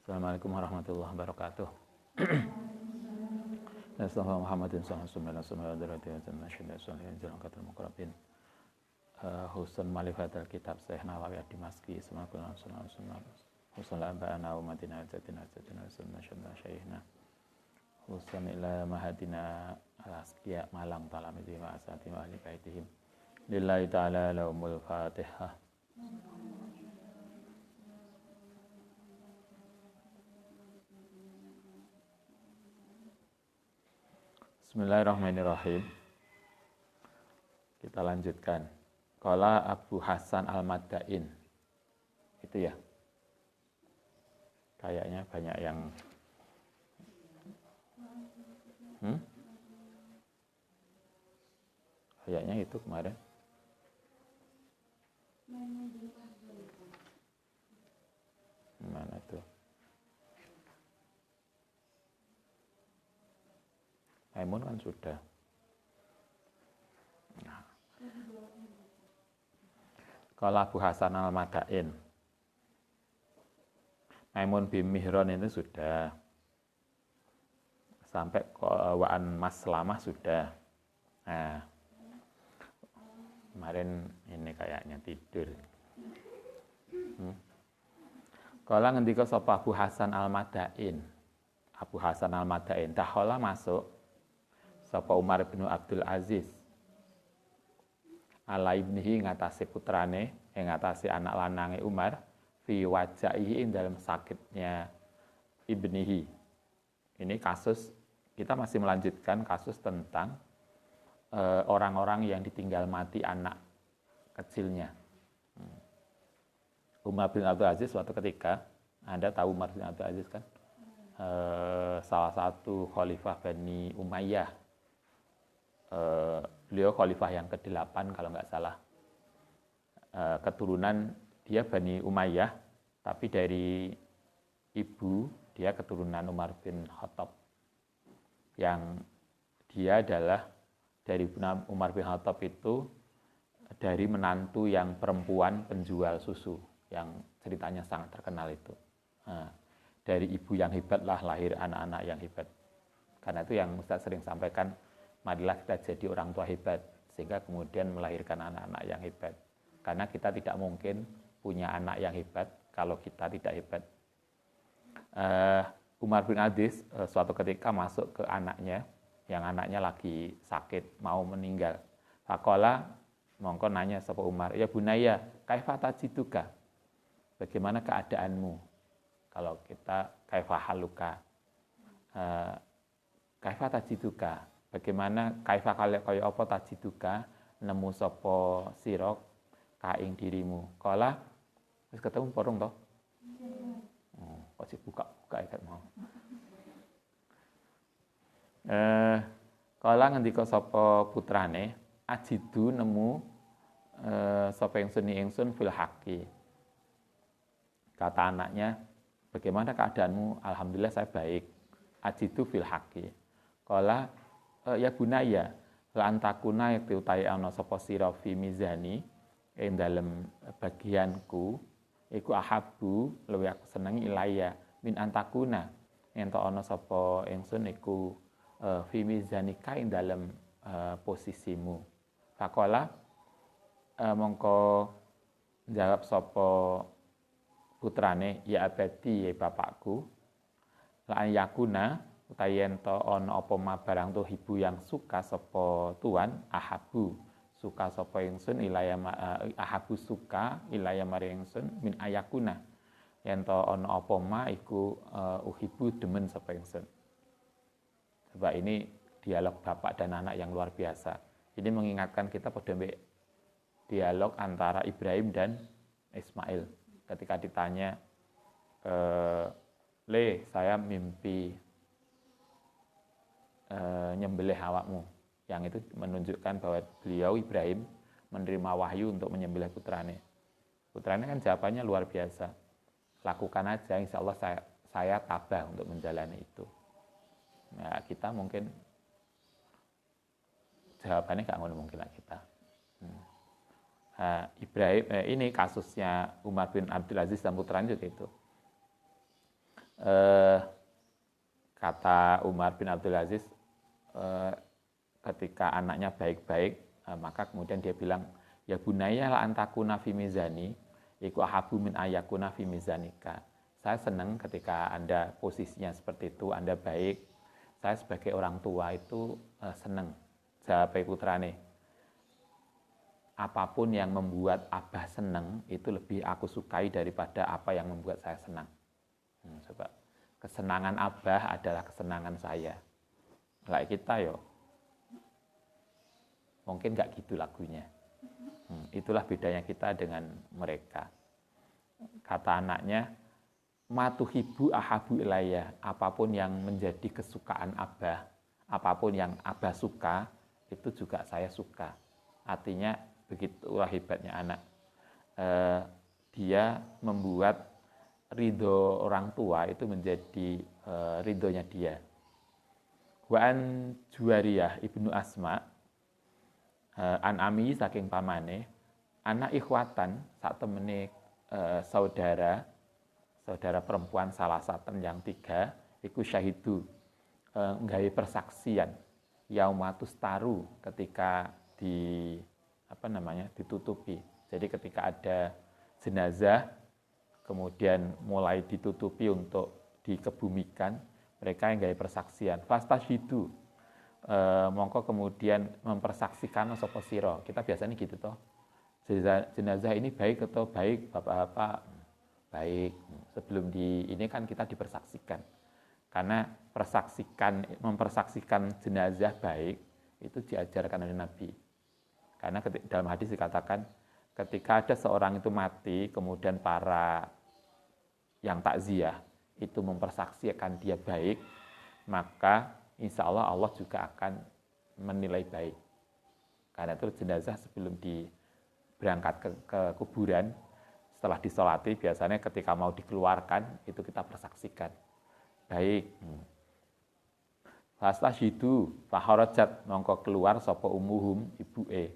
Assalamualaikum warahmatullahi wabarakatuh. Assalamualaikum Muhammadin sallallahu alaihi wasallam. Husun malifatul kitab Syekh Nawawi Ad-Dimashqi semakulana sunnah husun la'ba'ana umatina jatina sunnah syaihna husun ila mahadina al-asqiya malang talamidhi wa asati wa ahli baitihim lillahi ta'ala lahumul fatihah. Bismillahirrahmanirrahim. Kita lanjutkan. Qala Abu Hasan Al-Madain. Itu ya. Kayaknya banyak yang kayaknya itu kemarin. Mana tuh? Maimun kan sudah. Nah. Kalau Abu Hasan Al-Madain, Maimun bin Mihran itu sudah. Sampai Wa'an Maslamah sudah. Nah, kemarin ini kayaknya tidur. Kalau ngendika sapa Abu Hasan Al-Madain, Abu Hasan Al-Madain dakhala masuk sapa Umar bin Abdul Aziz ala ibnihi ngatasi putrane, ngatasi anak lanange Umar fi wajaihi ing dalam sakitnya ibnihi. Ini kasus, kita masih melanjutkan kasus tentang orang-orang yang ditinggal mati anak kecilnya. Umar bin Abdul Aziz suatu ketika, Anda tahu Umar bin Abdul Aziz kan? Salah satu khalifah Bani Umayyah. Beliau khalifah yang ke-8 kalau nggak salah. Keturunan dia Bani Umayyah, tapi dari ibu dia keturunan Umar bin Khattab. Yang dia adalah dari Umar bin Khattab itu dari menantu yang perempuan penjual susu yang ceritanya sangat terkenal itu. Dari ibu yang hebat lah lahir anak-anak yang hebat. Karena itu yang Ustaz sering sampaikan, marilah kita jadi orang tua hebat, sehingga kemudian melahirkan anak-anak yang hebat. Karena kita tidak mungkin punya anak yang hebat kalau kita tidak hebat. Umar bin Aziz suatu ketika masuk ke anaknya, yang anaknya lagi sakit, mau meninggal. Faqala, mongko nanya sapa Umar, ya bunaya, kaifa tajiduka? Bagaimana keadaanmu? Kalau kita kaifa haluka? Kaifa tajiduka? Bagaimana kaifa kaya apa tajiduka nemu sapa sira ka ing dirimu. Kala wis ketemu porong to? Kok buka ikat mau. Kala ngendika sapa putrane, ajidu nemu sapa ingsun fil haqi. Kata anaknya, bagaimana keadaanmu? Alhamdulillah saya baik. Ajidu fil haqi. Kala ya bunaya lan takuna yakti utahe ana sapa sira fi mizani ing dalem bagianku iku ahabbu luwih aku senengi ilaya min antakuna ento ana sapa ingsun iku fi mizanika ing dalem posisimu. Faqala mongko jawab sapa putrane, ya abadi ya bapakku, la yakuna utawi ento ana apa ma barang tuh ibu yang suka sapa tuan, ahabu suka sapa ingsun ilaya ahabu suka ilaya mari ingsun min ayakuna ento ana apa ma iku uhibu demen sapa ingsun. Sebab ini dialog bapak dan anak yang luar biasa. Ini mengingatkan kita pada dialog antara Ibrahim dan Ismail ketika ditanya saya mimpi nyembelih awakmu, yang itu menunjukkan bahwa beliau Ibrahim menerima wahyu untuk menyembelih putrane. Putrane kan jawabannya luar biasa, lakukan aja, insya Allah saya tabah untuk menjalani itu. Nah, kita mungkin jawabannya nggak mungkin lah kita. Ibrahim ini kasusnya Umar bin Abdul Aziz dan putranya juga itu. Kata Umar bin Abdul Aziz, ketika anaknya baik-baik, maka kemudian dia bilang, ya bunaya la antakuna fi mizani, iku ahabu min ayakuna fi mizanika. Saya senang ketika Anda posisinya seperti itu, Anda baik. Saya sebagai orang tua itu senang. Jawab putrane, apapun yang membuat Abah senang itu lebih aku sukai daripada apa yang membuat saya senang. Coba, kesenangan Abah adalah kesenangan saya. Kayak kita yo, mungkin nggak gitu lagunya. Itulah bedanya kita dengan mereka. Kata anaknya, matuhibu ahabu ilayya, apapun yang menjadi kesukaan Abah, apapun yang Abah suka, itu juga saya suka. Artinya begitulah hebatnya anak. Dia membuat ridho orang tua itu menjadi ridhonya dia. Wa'an Juwariyah ibnu Asma, an ami saking pamane, anak ikhwatan saat temene saudara perempuan salah satu yang tiga, iku syahidu nggawe persaksian yaumatus taru ketika ditutupi. Jadi ketika ada jenazah kemudian mulai ditutupi untuk dikebumikan, mereka yang nggawe persaksian. Fastashidu, mongko kemudian mempersaksikan sapa sira. Kita biasanya gitu toh. Jenazah ini baik atau baik, bapak-bapak baik. Sebelum ini kan kita dipersaksikan. Karena mempersaksikan jenazah baik itu diajarkan oleh Nabi. Karena dalam hadis dikatakan ketika ada seorang itu mati, kemudian para yang takziah itu mempersaksikan dia baik, maka insya Allah Allah juga akan menilai baik. Karena itu jenazah sebelum berangkat ke kuburan, setelah disolati, biasanya ketika mau dikeluarkan, itu kita persaksikan. Baik. Fastashidu, faharajat, mongko keluar sapa umuhum ibu'e.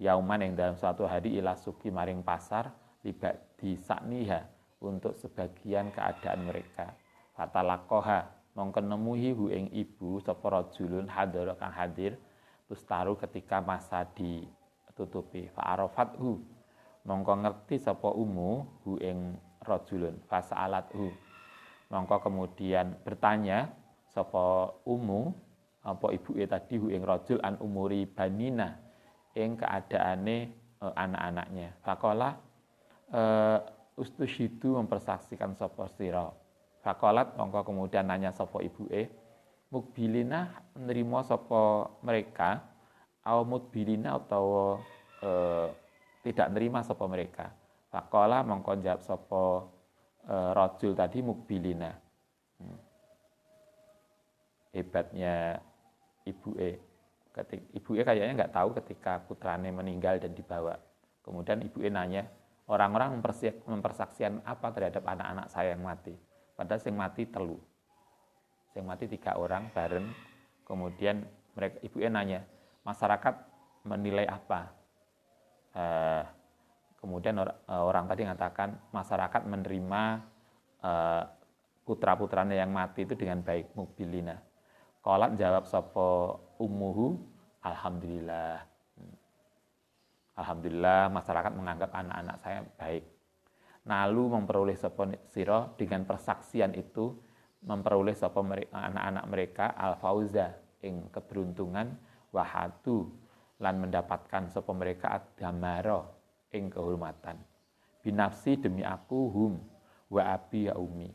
Yauman yang dalam suatu hari ila suki maring pasar, libat di sakniha, untuk sebagian keadaan mereka. Fatalakoha, mongko nemuhi hu ing ibu, sapa rajulun hadara kang hadir, tustaru ketika masa ditutupi. Fa'arafathu, mongko ngerti sapa umu hu ing rajulun. Fasa'alathu, mongko kemudian bertanya sapa umu, apa ibuke tadi hu ing rajul an umuri banina, ing keadaane anak-anaknya. Faqala ustushidu, mempersaksikan sapa sira. Faqalat, mongko kemudian nanya sapa ibuke, mukbilina, menerima sapa mereka, au mudbilina, atau tidak nerima sapa mereka. Faqala, mongko jawab sapa rajul tadi, mukbilina. Hebatnya ibuke. Ibunya kayaknya nggak tahu ketika putranya meninggal dan dibawa. Kemudian ibunya nanya, orang-orang mempersaksikan apa terhadap anak-anak saya yang mati? Padahal yang mati telu. Yang mati 3 orang bareng. Kemudian ibunya nanya, masyarakat menilai apa? Kemudian orang tadi mengatakan, masyarakat menerima putra-putranya yang mati itu dengan baik, mukbilina. Qalat, jawab sapa ummuhu, alhamdulillah. Alhamdulillah masyarakat menganggap anak-anak saya baik. Nalu memperoleh sapa sira, dengan persaksian itu memperoleh sapa anak-anak mereka al-fauza, ing keberuntungan, wahatu, lan mendapatkan sapa mereka ad-damara, ing kehormatan. Binafsi, demi aku, hum wa abi ya umi,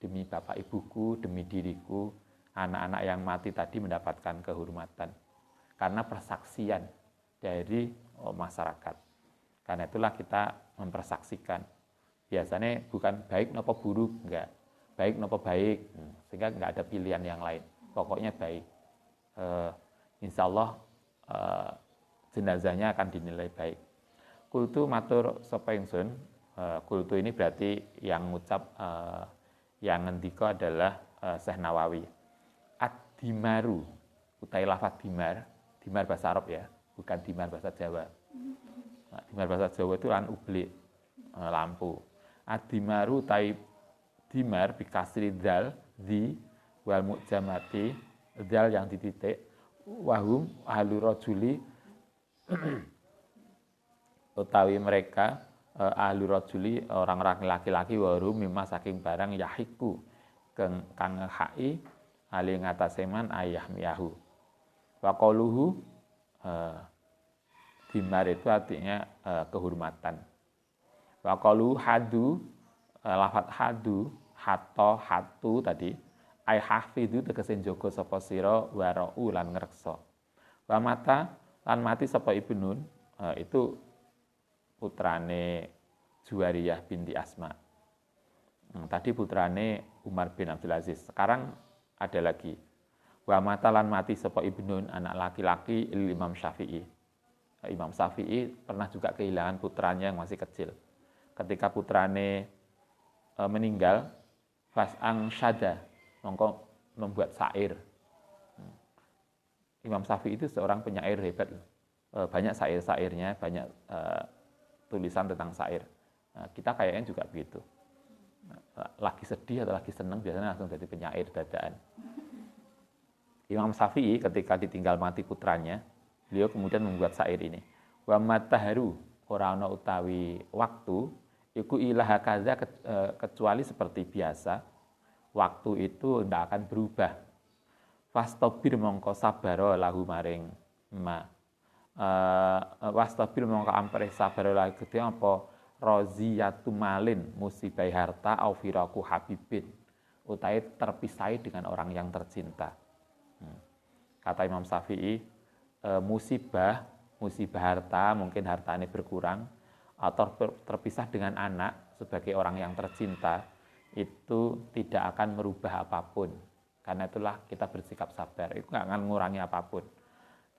demi bapak ibuku, demi diriku, anak-anak yang mati tadi mendapatkan kehormatan karena persaksian dari masyarakat. Karena itulah kita mempersaksikan. Biasanya bukan baik nopo buruk, enggak. Baik nopo baik, sehingga enggak ada pilihan yang lain. Pokoknya baik. Insya Allah jenazahnya akan dinilai baik. Kultu matur sapa ingsun. Kultu ini berarti yang ngucap, yang ngendika adalah Syekh Nawawi. Ad-dimaru, utai lafaz dimar bahasa Arab ya, bukan dimar bahasa Jawa. Dimar bahasa Jawa itu lan ublik, lampu. Ad-dimaru utai dimar bikasri dzal di wal mu'jamati dzal yang dititik wahum ahlu rajuli utawi mereka ahlu rajuli orang-orang laki-laki warum mimma saking barang yahiku kang hai ali ngatasé man ayah miyahu wa qauluhu dimar itu artinya kehormatan. Wa qalu hadu lafat hadu hato hatu tadi ai hafidu tegese njaga sapa sira warau lan ngreksa. Wa mata lan mati sapa ibnun itu putrane Juwariyah binti Asma. Tadi putrane Umar bin Abdul Aziz. Sekarang ada lagi. Wa mata lan mati sapa ibnun anak laki-laki Imam Syafi'i. Imam Syafi'i pernah juga kehilangan putranya yang masih kecil. Ketika putrane meninggal, fas'ang syada, mongko membuat syair. Imam Syafi'i itu seorang penyair hebat. Banyak syair-syairnya, banyak tulisan tentang syair. Kita kayaknya juga begitu. Lagi sedih atau lagi senang, biasanya langsung jadi penyair dadaan. Imam Syafi'i ketika ditinggal mati putranya, beliau kemudian membuat syair ini. Wa mataharu ora ana utawi waktu iku ilaha kaza kecuali seperti biasa. Waktu itu ndak akan berubah. Fastabir mongko sabaro lahu maring ma. Wastabir mongko ampre sabaro lahu gede apa roziyatu malin musibah harta au firaku habibin. Utai terpisahi dengan orang yang tercinta. Kata Imam Syafi'i, musibah harta, mungkin hartanya berkurang, atau terpisah dengan anak sebagai orang yang tercinta, itu tidak akan merubah apapun. Karena itulah kita bersikap sabar, itu nggak akan mengurangi apapun.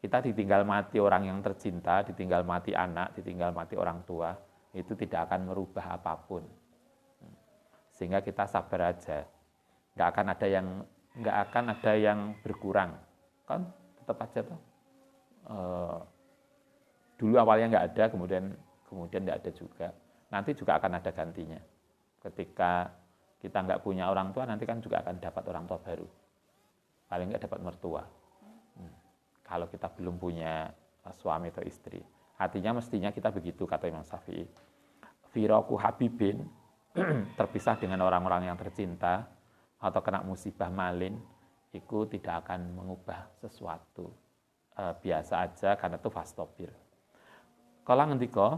Kita ditinggal mati orang yang tercinta, ditinggal mati anak, ditinggal mati orang tua, itu tidak akan merubah apapun. Sehingga kita sabar aja, nggak akan ada yang berkurang, kan tetap aja tuh. Dulu awalnya nggak ada, kemudian nggak ada juga. Nanti juga akan ada gantinya. Ketika kita nggak punya orang tua, nanti kan juga akan dapat orang tua baru. Paling nggak dapat mertua. Kalau kita belum punya suami atau istri. Artinya mestinya kita begitu, kata Imam Syafi'i. Firaku habibin, terpisah dengan orang-orang yang tercinta, atau kena musibah malin, itu tidak akan mengubah sesuatu. Biasa aja karena itu fastobir. Kala ngendika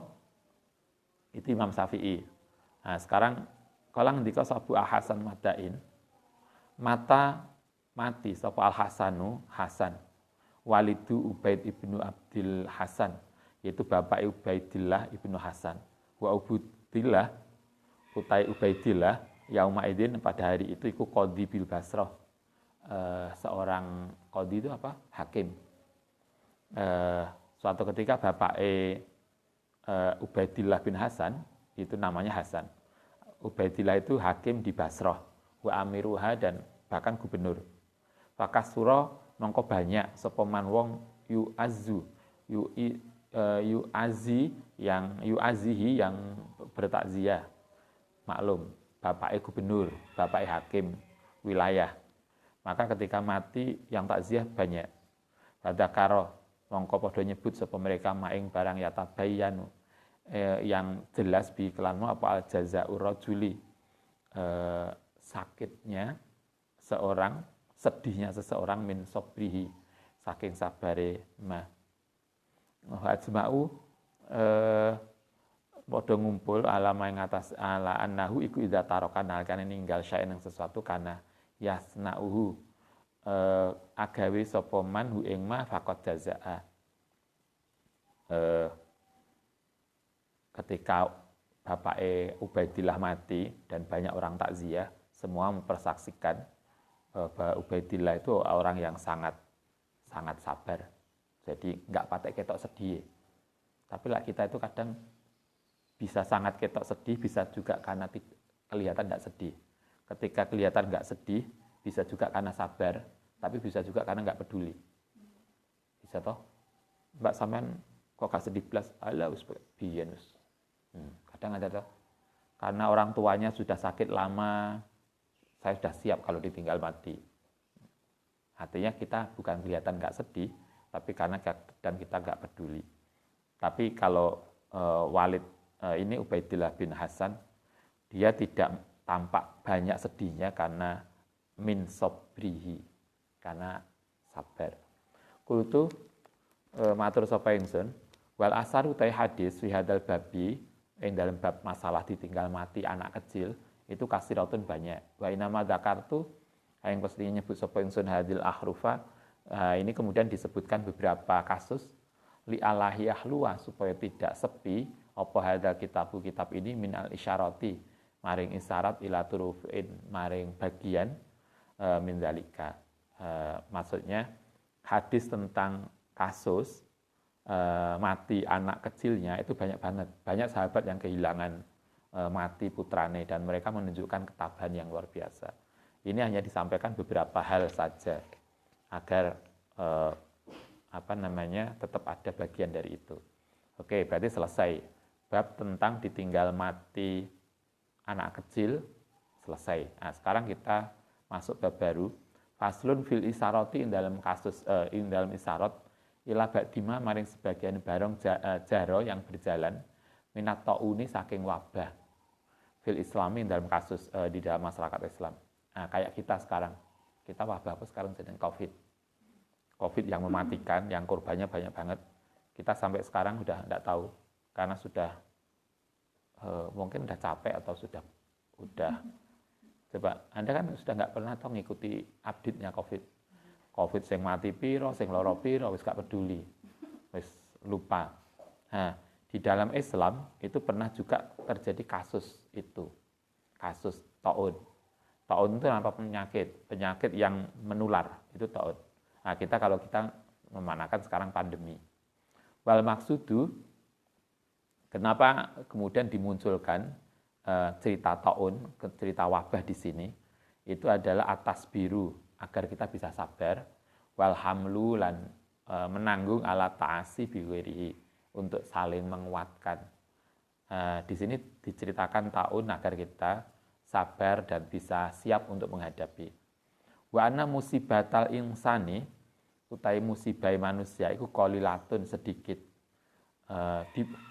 itu Imam Syafi'i. Nah, sekarang kala ngendika Abu Hasan Madain mati sapa Al Hasanu Hasan walidu Ubaid ibnu Abdil Hasan, yaitu bapak Ubaidillah ibnu Hasan. Wa Ubudillah utai Ubaidillah yauma idzin pada hari itu iku qadhi bil Basrah. Seorang qadhi itu apa? Hakim. Suatu ketika bapak Ubaidillah bin Hasan, itu namanya Hasan. Ubaidillah itu hakim di Basrah, wa amiruha dan bahkan gubernur. Fakasura mongko banyak sapa man wong yu'azihi yang bertakziah. Maklum, bapaknya gubernur, bapaknya hakim wilayah. Maka ketika mati yang takziah banyak. Fadzakara mongko padha nyebut sapa mereka maing barang yatabayyanu yang jelas bi kelanmu apa al jazaa'ur rajuli, sakitnya seorang, sedihnya seseorang min sobrihi, saking sabare ma. Ajma'u padha ngumpul alama ing atas ala annahu iku idza taraka nalkane ninggal syaen ing sesuatu kana yasna'uhu agawe sapa man hu ing ma faqad jazaa. Ketika bapak Ubaidillah mati dan banyak orang takziah, semua mempersaksikan bahwa Ubaidillah itu orang yang sangat sabar. Jadi nggak patek ketok sedih. Tapi lah kita itu kadang bisa sangat ketok sedih, bisa juga karena kelihatan nggak sedih. Ketika kelihatan nggak sedih, bisa juga karena sabar, tapi bisa juga karena nggak peduli. Bisa toh? Mbak sampean kok gak sedih plus? Alah, biyen. Kadang ada toh. Karena orang tuanya sudah sakit lama, saya sudah siap kalau ditinggal mati. Artinya kita bukan kelihatan nggak sedih, tapi karena dan kita nggak peduli. Tapi kalau Walid ini Ubaidillah bin Hasan, dia tidak tampak banyak sedihnya karena min sobrihi, karena sabar. Kultu matur sapa ingsun, wal asar utai hadis fi hadal babi yang dalam bab masalah ditinggal mati anak kecil itu kasiratun banyak. Wa inama dzakartu yang pastinya nyebut sapa ingsun hadil ahrufa, ini kemudian disebutkan beberapa kasus li alahi ahlua supaya tidak sepi apa hadal kitab ini minal isyarati maring isyarat ila turufin maring bagian min zalika. Maksudnya hadis tentang kasus mati anak kecilnya itu banyak banget. Banyak sahabat yang kehilangan mati putrane dan mereka menunjukkan ketabahan yang luar biasa. Ini hanya disampaikan beberapa hal saja agar tetap ada bagian dari itu. Oke, berarti selesai. Bab tentang ditinggal mati anak kecil selesai. Nah, sekarang kita masuk bab baru. Faslun fil isaroti dalam kasus dalam isarot ila ba'dima maring sebagian barang jaro yang berjalan minat tauni saking wabah fil islami dalam kasus di dalam masyarakat Islam. Nah, kayak kita sekarang. Kita wabah apa sekarang sedang Covid yang mematikan, yang korbannya banyak banget. Kita sampai sekarang sudah tidak tahu karena sudah mungkin sudah capek atau sudah coba Anda kan sudah nggak pernah tahu ngikuti update-nya Covid sing mati piro, sing loro piro, wis gak peduli, wis lupa. Nah, di dalam Islam itu pernah juga terjadi kasus itu, kasus taun. Taun itu apa penyakit yang menular, itu taun. Nah, kalau kita memanakan sekarang pandemi. Wal maksudu, kenapa kemudian dimunculkan cerita taun, cerita wabah di sini, itu adalah atas biru, agar kita bisa sabar, wal hamlu lan menanggung ala ta'asi biwirihi, untuk saling menguatkan. Di sini diceritakan taun agar kita sabar dan bisa siap untuk menghadapi. Wa anna musibatal insani, utai musibai manusia iku qalilatun sedikit.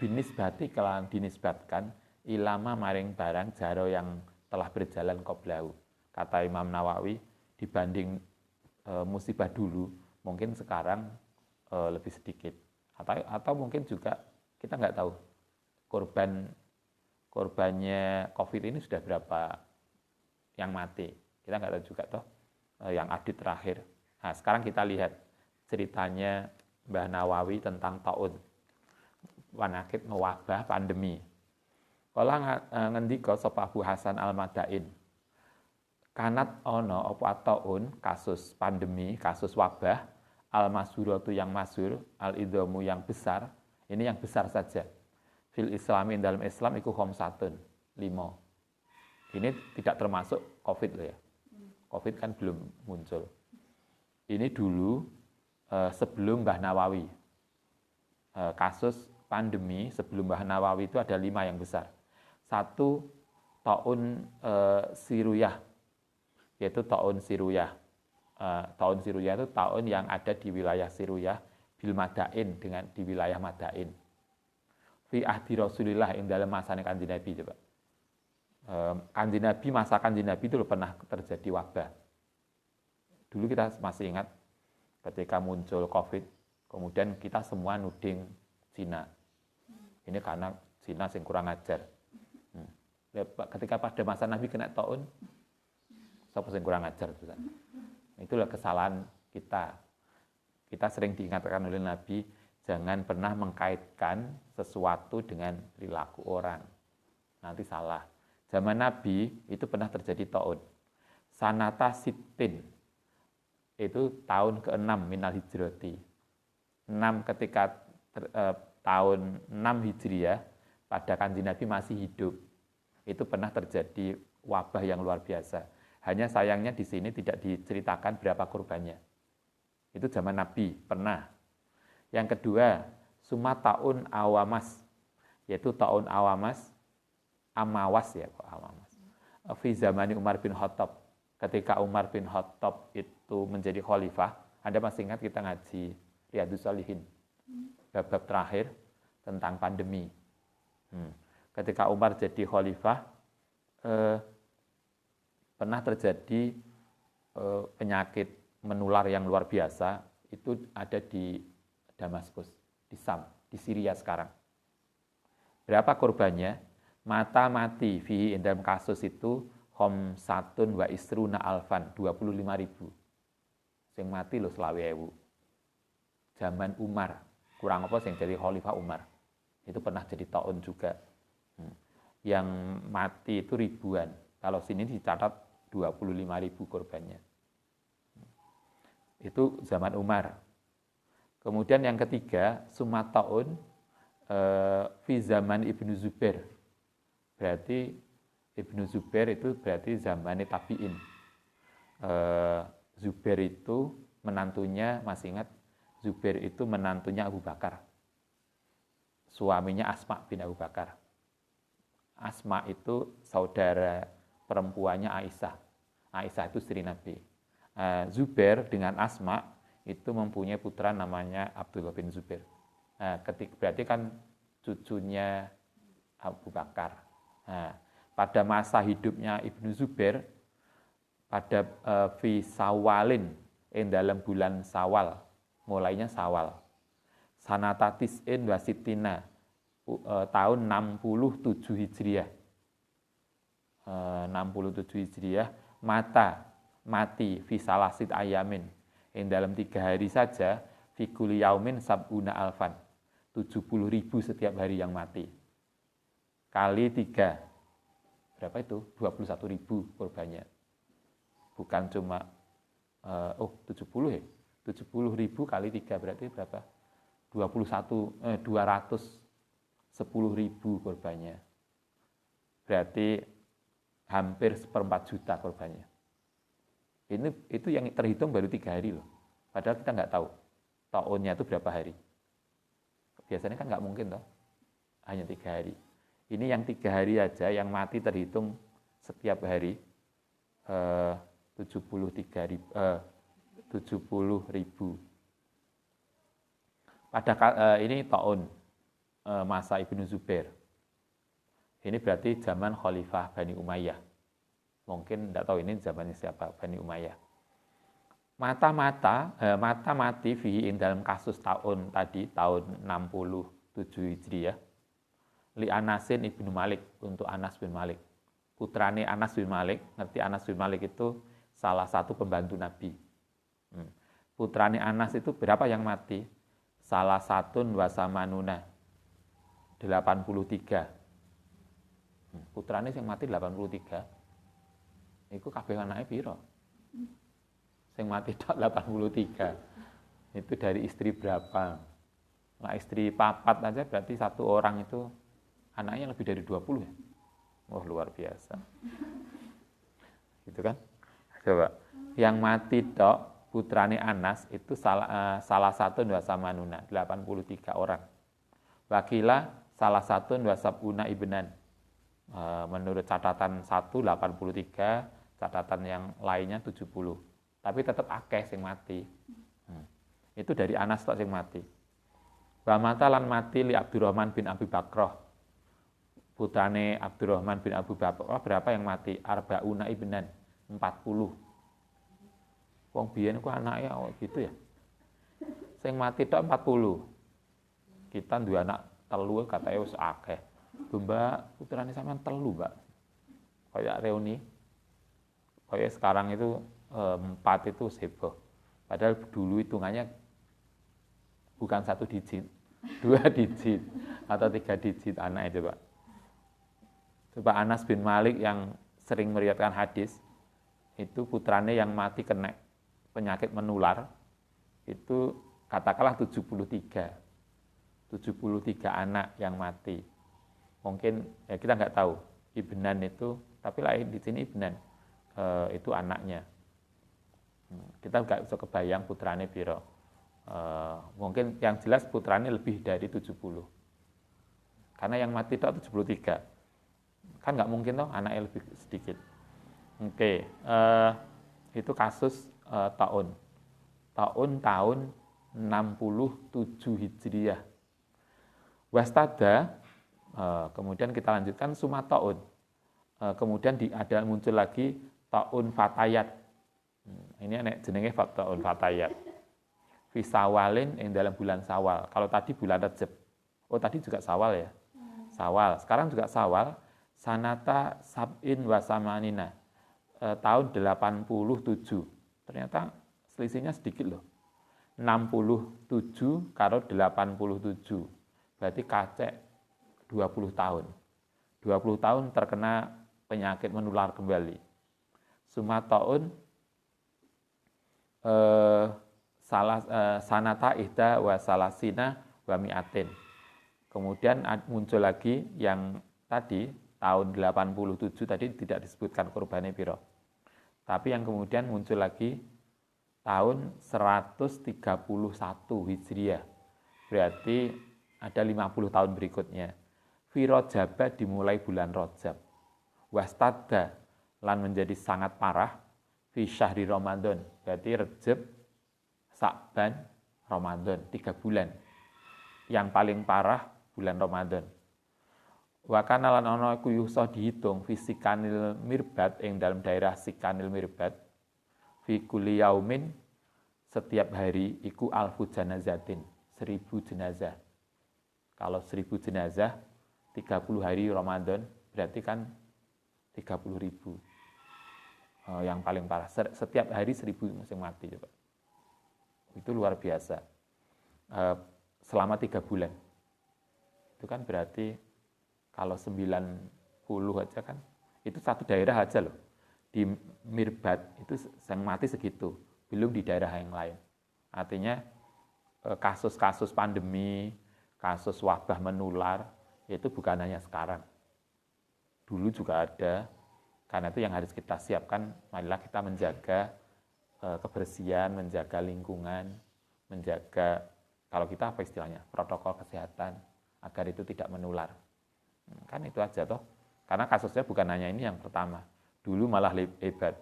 Binisbati kelan dinisbatkan ilama maring barang jaro yang telah berjalan qoblahu. Kata Imam Nawawi, dibanding musibah dulu, mungkin sekarang lebih sedikit. Atau mungkin juga kita nggak tahu korbannya COVID ini sudah berapa yang mati. Kita nggak tahu juga toh yang update terakhir. Nah, sekarang kita lihat ceritanya Mbah Nawawi tentang taun wanakit mewabah pandemi. Kala ngendika sapa Abu Hasan Al-Madain, kanat ono apa taun kasus pandemi, kasus wabah, al-masyuratu yang masyhur, al-idhamu yang besar, ini yang besar saja. Fil islami dalam Islam iku khamsatun, 5. Ini tidak termasuk Covid loh ya. Covid kan belum muncul. Ini dulu sebelum Mbah Nawawi. Kasus pandemi sebelum Mbah Nawawi itu ada 5 yang besar. 1 taun Siruyah, yaitu taun Siruyah. Taun Siruyah itu tahun yang ada di wilayah Siruyah bil Madain, dengan di wilayah Madain. Fi ahdi Rasulillah, yang dalam masa Kanjeng Nabi coba. Kanjeng Nabi, masa Kanjeng Nabi itu pernah terjadi wabah. Dulu kita masih ingat ketika muncul Covid, kemudian kita semua nuding Cina. Ini karena Cina yang kurang ajar. Ketika pada masa Nabi kena taun, siapa yang kurang ajar? Itulah kesalahan kita. Kita sering diingatkan oleh Nabi, jangan pernah mengkaitkan sesuatu dengan perilaku orang. Nanti salah. Zaman Nabi itu pernah terjadi taun. Sanata Sittin, itu tahun ke-6 minal hijrati. 6 ketika tahun 6 Hijriah, pada Kanjeng Nabi masih hidup. Itu pernah terjadi wabah yang luar biasa. Hanya sayangnya di sini tidak diceritakan berapa korbannya. Itu zaman Nabi, pernah. Yang kedua, Sumataun Awamas, yaitu tahun Awamas, Amawas ya kok Awamas. Fi zamani Umar bin Khattab. ketika Umar bin Khattab itu menjadi khalifah, Anda masih ingat kita ngaji Riyadhus Shalihin, bab-bab terakhir tentang pandemi. Ketika Umar jadi khalifah, pernah terjadi penyakit menular yang luar biasa, itu ada di Damaskus, di Sam, di Syria sekarang. Berapa korbannya? Mata mati fihi dalam kasus itu khamsatun wa isruna alfan, 25.000. Sing mati lho 20.000. Zaman Umar, kurang apa sing jadi khalifah Umar. Itu pernah jadi taun juga. Yang mati itu ribuan. Kalau sini dicatat 25.000 korbannya. Itu zaman Umar. Kemudian yang ketiga, sumataun fi zaman Ibnu Zubair. Berarti Ibnu Zubair itu berarti zaman tabi'in. Zubair itu menantunya, masih ingat, Zubair itu menantunya Abu Bakar. Suaminya Asma bin Abu Bakar. Asma itu saudara perempuannya Aisyah. Aisyah itu istri Nabi. Zubair dengan Asma itu mempunyai putra namanya Abdullah bin Zubair. Berarti kan cucunya Abu Bakar. Pada masa hidupnya Ibnu Zubair, pada fi Sawalin, dalam bulan Sawal, mulainya Sawal. Sanatatis'in wasitina, tahun 67 Hijriah. 67 Hijriah, mati fi salasit ayamin. Yang dalam 3 hari saja, fi kulli yaumin sab'una alfan. 70.000 setiap hari yang mati. Kali 3. Berapa itu? 21.000 korbannya. Bukan cuma 70 ya. 70.000 kali 3 berarti berapa? 210.000 korbannya. Berarti hampir 1/4 juta korbannya. Itu yang terhitung baru 3 hari loh. Padahal kita nggak tahu tahunnya itu berapa hari. Biasanya kan nggak mungkin toh, hanya 3 hari. Ini yang 3 hari aja yang mati terhitung setiap hari 70.000. Ini tahun masa Ibnu Zubair. Ini berarti zaman Khalifah Bani Umayyah. Mungkin tidak tahu ini zamannya siapa, Bani Umayyah. Mata mati fihi dalam kasus tahun tadi, tahun 67 Hijriah. Li Anasin Ibnu Malik, untuk Anas bin Malik. Putrane Anas bin Malik, ngerti Anas bin Malik itu salah satu pembantu Nabi. Putrane Anas itu berapa yang mati? Salah satun wasamanuna, 83. Putrane yang mati 83. Iku kabeh anake piro? Sing mati tok 83. Itu dari istri berapa? Nah, istri 4 aja berarti satu orang itu anaknya lebih dari 20 ya. Wah, luar biasa. Gitu kan? Coba. Yang mati tok putrane Anas itu salah satu wasamanuna, 83 orang. Wakila salah satu wasabuna ibnan. Menurut catatan 1 83, catatan yang lainnya 70. Tapi tetap akeh sing mati. Itu dari Anas tok sing mati. Wa matalan mati li Abdurrahman bin Abi Bakrah. Putrane Abdurrahman bin Abu Bakrah berapa yang mati? Arbauna ibnan, 40. Wong biyen ku anake gitu ya. Sing mati tok 40. Kita duwe anak 3 katanya wis akeh. Mbak, putrane sampean 3, Mbak. Kayak reuni. Kayak sekarang itu 4 itu heboh. Padahal dulu hitungannya bukan 1 digit, 2 digit atau 3 digit anaknya coba. Coba Anas bin Malik yang sering meriwayatkan hadis, itu putrane yang mati kena penyakit menular, itu katakanlah 73 anak yang mati. Mungkin ya kita nggak tahu ibnan itu, tapi lain di sini ibnan itu anaknya. Kita nggak bisa kebayang putrane piro. Mungkin yang jelas putrane lebih dari 70. Karena yang mati itu 73. Kan nggak mungkin toh anaknya lebih sedikit. Oke. itu kasus taun tahun 67 Hijriyah. Wastada, kemudian kita lanjutkan sumataun. Kemudian ada muncul lagi taun fatayat. Ini enek jenenge taun fatayat. Fi sawalin yang dalam bulan Sawal. Kalau tadi bulan Rejab. Oh, tadi juga Sawal ya. Sawal. Sekarang juga Sawal. Sanata sab'in wasamanina. Tahun 87. Ternyata selisihnya sedikit loh. 67 karo 87. Berarti kacek 20 tahun. 20 tahun terkena penyakit menular kembali. Sumataun sanata ihda wa salasina wa mi'atin. Kemudian muncul lagi yang tadi tahun 87 tadi tidak disebutkan korbannya piro. Tapi yang kemudian muncul lagi tahun 131 Hijriyah. Berarti ada 50 tahun berikutnya. Fi Rajaba dimulai bulan Rajab. Wastadda lan menjadi sangat parah fi syahri Ramadan. Berarti Rejab, Sa'ban, Ramadan, 3 bulan. Yang paling parah bulan Ramadan. Wa kana lan ana iku iso dihitung fisikanil mirbat ing dalam daerah sikanil mirbat fi kulli yaumin setiap hari iku alfu janazatin 1000 jenazah. Kalau 1000 jenazah 30 hari Ramadan berarti kan 30.000. Yang paling parah setiap hari 1000 yang mati coba. Itu luar biasa. Selama 3 bulan. Itu kan berarti kalau 90 aja kan, itu satu daerah aja loh. Di Mirbat itu yang mati segitu, belum di daerah yang lain. Artinya kasus-kasus pandemi, kasus wabah menular, itu bukan hanya sekarang. Dulu juga ada, karena itu yang harus kita siapkan, marilah kita menjaga kebersihan, menjaga lingkungan, menjaga, kalau kita apa istilahnya, protokol kesehatan, agar itu tidak menular. Kan itu aja toh, karena kasusnya bukan hanya ini yang pertama, dulu malah hebat,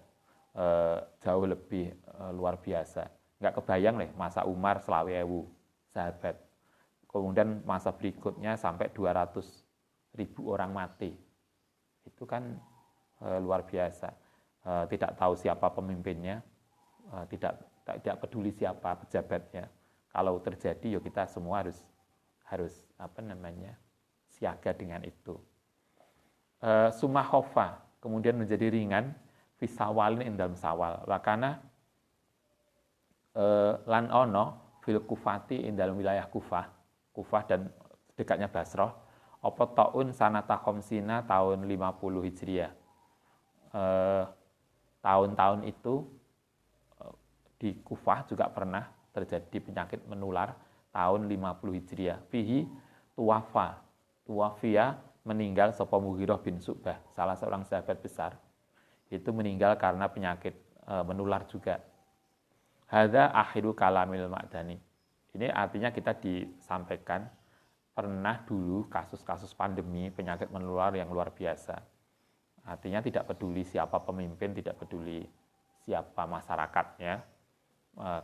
jauh lebih luar biasa, nggak kebayang masa Umar 20.000 sahabat, kemudian masa berikutnya sampai 200.000 orang mati, itu kan luar biasa, tidak tahu siapa pemimpinnya, tidak peduli siapa pejabatnya, kalau terjadi ya kita semua harus siaga dengan itu. Sumahoffa kemudian menjadi ringan fisawalin ing dalam Sawal. Wakana lan ono fil Kufati ing dalam wilayah Kufah dan dekatnya Basrah. Apa taun sanata khamsina tahun 50 Hijriah. Tahun-tahun itu di Kufah juga pernah terjadi penyakit menular tahun 50 Hijriah. Fihi tuwafia meninggal sapa Mughirah bin Syu'bah, salah seorang sahabat besar. Itu meninggal karena penyakit menular juga. Hadza akhiru kalamil Ma'dani. Ini artinya kita disampaikan pernah dulu kasus-kasus pandemi penyakit menular yang luar biasa. Artinya tidak peduli siapa pemimpin, tidak peduli siapa masyarakatnya.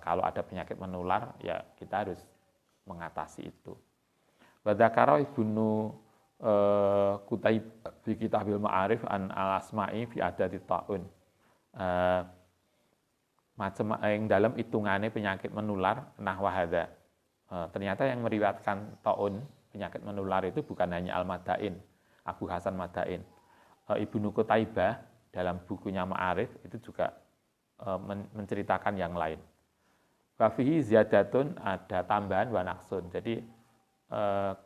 Kalau ada penyakit menular ya kita harus mengatasi itu. Wa dzakara Ibnu Qutaib fi Kitabil Ma'arif an al-Asma'i fi adati ta'un. Macam yang dalam hitungannya penyakit menular nahwa hadza. Ternyata yang meriwayatkan ta'un penyakit menular itu bukan hanya Al-Madain, Abu Hasan Madain. Ibnu Qutaibah dalam bukunya Ma'arif itu juga menceritakan yang lain. Wa fihi ziyadatun, ada tambahan wa naqsun. Jadi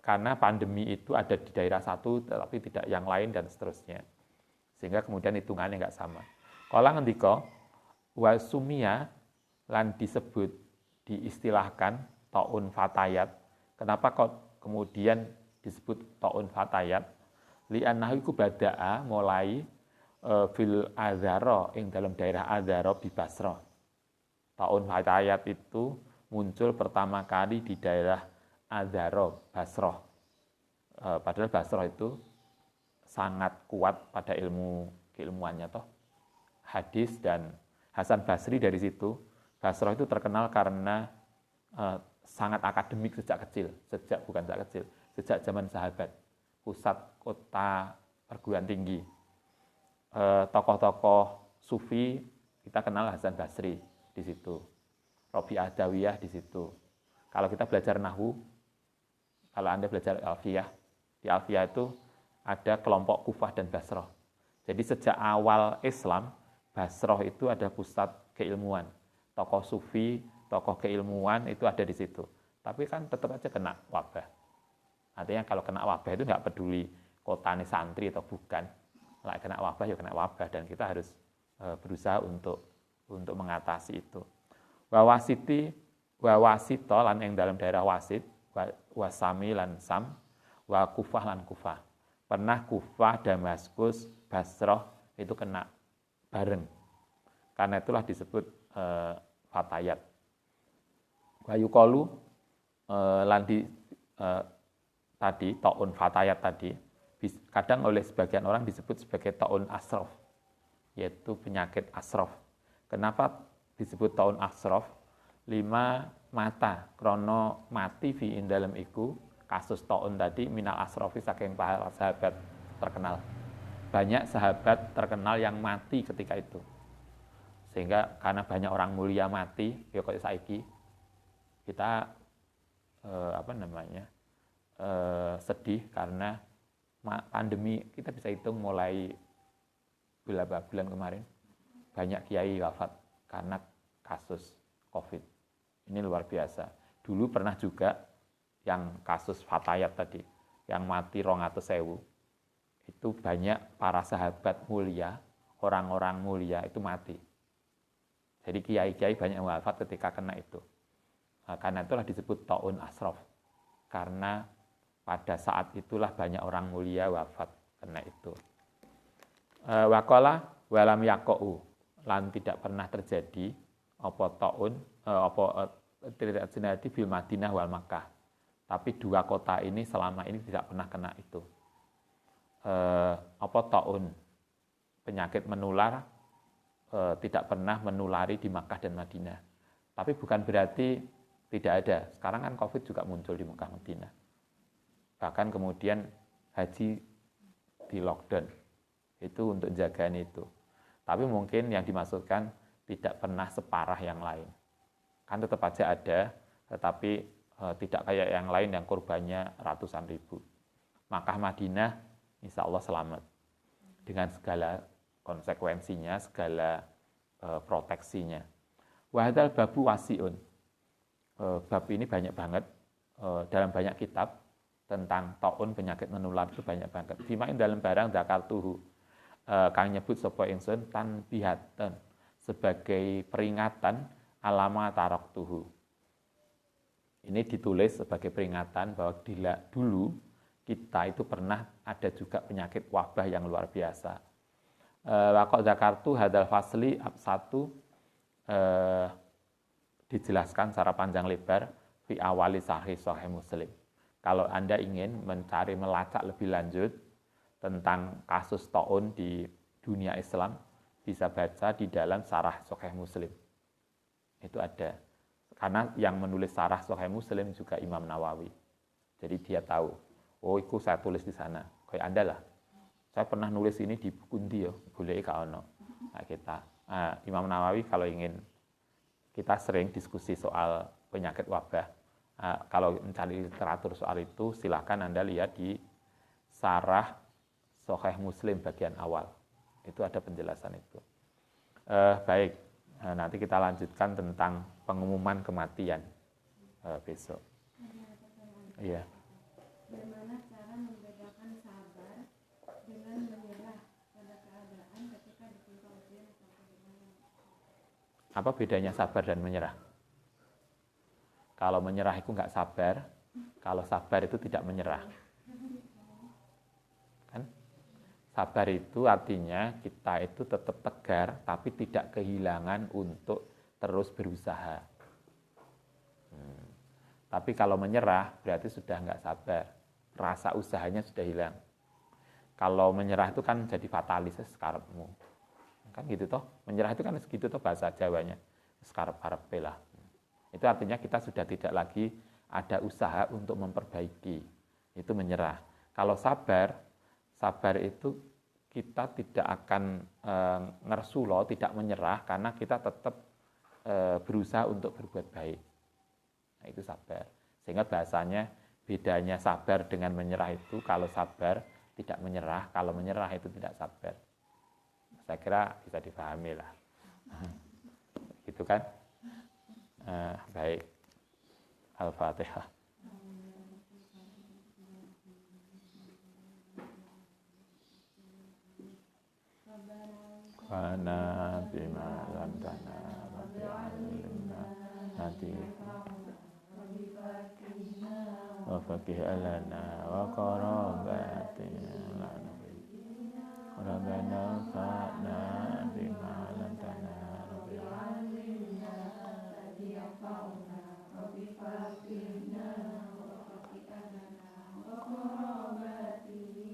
karena pandemi itu ada di daerah satu tetapi tidak yang lain dan seterusnya, sehingga kemudian hitungannya nggak sama. Kala ngendika wa sumia lan disebut diistilahkan taun fatayat. Kenapa kok kemudian disebut taun fatayat? Li'annahu iku bada'a mulai fil Azhara ing dalam daerah Azhara di Basrah. Taun fatayat itu muncul pertama kali di daerah Azhara, Basrah. Padahal Basrah itu sangat kuat pada ilmuannya toh, hadis dan Hasan Basri dari situ. Basrah itu terkenal karena sangat akademik sejak kecil, sejak zaman sahabat, pusat kota perguruan tinggi. Tokoh-tokoh sufi kita kenal Hasan Basri di situ, Robi Adawiyah di situ. Kalau kita belajar nahwu, kalau Anda belajar alfiyah, di alfiyah itu ada kelompok Kufah dan Basrah. Jadi sejak awal Islam, Basrah itu ada pusat keilmuan. Tokoh sufi, tokoh keilmuan itu ada di situ. Tapi kan tetap aja kena wabah. Artinya kalau kena wabah itu nggak peduli kotanya santri atau bukan. Kalau kena wabah ya kena wabah, dan kita harus berusaha untuk mengatasi itu. Wawasito lan yang dalam daerah wasit, wasami lan sam, wa kufah lan kufah. Pernah Kufah, Damaskus, Basrah itu kena bareng. Karena itulah disebut fatayat. Wayukolu tadi taun fatayat tadi kadang oleh sebagian orang disebut sebagai taun asrof, yaitu penyakit asrof. Kenapa disebut taun asrof? 5 mata krono mati fi indalem iku kasus taun tadi minal asrofi saking para sahabat terkenal. Banyak sahabat terkenal yang mati ketika itu. Sehingga karena banyak orang mulia mati, ya kayak saiki kita sedih karena pandemi. Kita bisa hitung mulai beberapa bulan kemarin banyak kiai wafat karena kasus COVID. Ini luar biasa. Dulu pernah juga yang kasus fatayat tadi, yang mati 200.000. Itu banyak para sahabat mulia, orang-orang mulia itu mati. Jadi kiai-kiai banyak yang wafat ketika kena itu. Karena itulah disebut taun asrof. Karena pada saat itulah banyak orang mulia wafat kena itu. Wakola walam yakou, lan tidak pernah terjadi apa taun tidak terjadi fil Madinah wal Makkah. Tapi 2 kota ini selama ini tidak pernah kena itu. Taun penyakit menular tidak pernah menulari di Makkah dan Madinah. Tapi bukan berarti tidak ada. Sekarang kan COVID juga muncul di Makkah Madinah. Bahkan kemudian haji di lockdown. Itu untuk jagaan itu. Tapi mungkin yang dimaksudkan tidak pernah separah yang lain. Kan tetap aja ada, tetapi tidak kayak yang lain yang korbannya ratusan ribu. Makkah Madinah insya Allah selamat. Dengan segala konsekuensinya, segala proteksinya. Wahadal babu wasiun. Bab ini banyak banget, dalam banyak kitab tentang taun penyakit menular itu banyak banget. Fimain dalam barang zakartuhu, kang nyebut sapa ingsun tanbihatan sebagai peringatan alama taraktuhu. Ini ditulis sebagai peringatan bahwa dulu kita itu pernah ada juga penyakit wabah yang luar biasa. Waqad zakartu hadal fasli ab 1 dijelaskan secara panjang lebar fi awali sahih Muslim. Kalau Anda ingin mencari melacak lebih lanjut tentang kasus taun di dunia Islam, bisa baca di dalam Syarah Sahih Muslim. Itu ada. Karena yang menulis Syarah Sahih Muslim juga Imam Nawawi. Jadi dia tahu, oh itu saya tulis di sana. Kayak Anda lah. Saya pernah nulis ini di buku ndi ya, boleh ka ono. Nah, kita Imam Nawawi kalau ingin, kita sering diskusi soal penyakit wabah. Kalau mencari literatur soal itu, silakan Anda lihat di Syarah Sahih Muslim bagian awal. Itu ada penjelasan itu. Baik, nanti kita lanjutkan tentang pengumuman kematian besok. Iya. Bagaimana cara membedakan sabar dengan menyerah pada keadaan ketika ditimpa ujian atau kebingungan? Apa bedanya sabar dan menyerah? Kalau menyerah itu nggak sabar, kalau sabar itu tidak menyerah. Kan? Sabar itu artinya kita itu tetap tegar, tapi tidak kehilangan untuk terus berusaha. Tapi kalau menyerah berarti sudah nggak sabar, rasa usahanya sudah hilang. Kalau menyerah itu kan jadi fatalis sekarangmu. Kan gitu toh. Menyerah itu kan segitu toh bahasa Jawanya. Sekarep-karepe lah. Itu artinya kita sudah tidak lagi ada usaha untuk memperbaiki. Itu menyerah. Kalau sabar, sabar itu kita tidak akan ngersulo, tidak menyerah karena kita tetap berusaha untuk berbuat baik. Nah, itu sabar. Sehingga bahasanya bedanya sabar dengan menyerah itu, kalau sabar tidak menyerah, kalau menyerah itu tidak sabar. Saya kira bisa dipahami lah. Gitu kan? Baik. Al-Fatihah. Fana bima lam tana rabbi alimna nanti wa faqih alana wa qarabatina lana rabbana fana bima lam tana rabbi alimna nanti rabbi faqihna wa faqih alana wa qarabatina.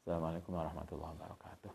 Assalamualaikum warahmatullahi wabarakatuh.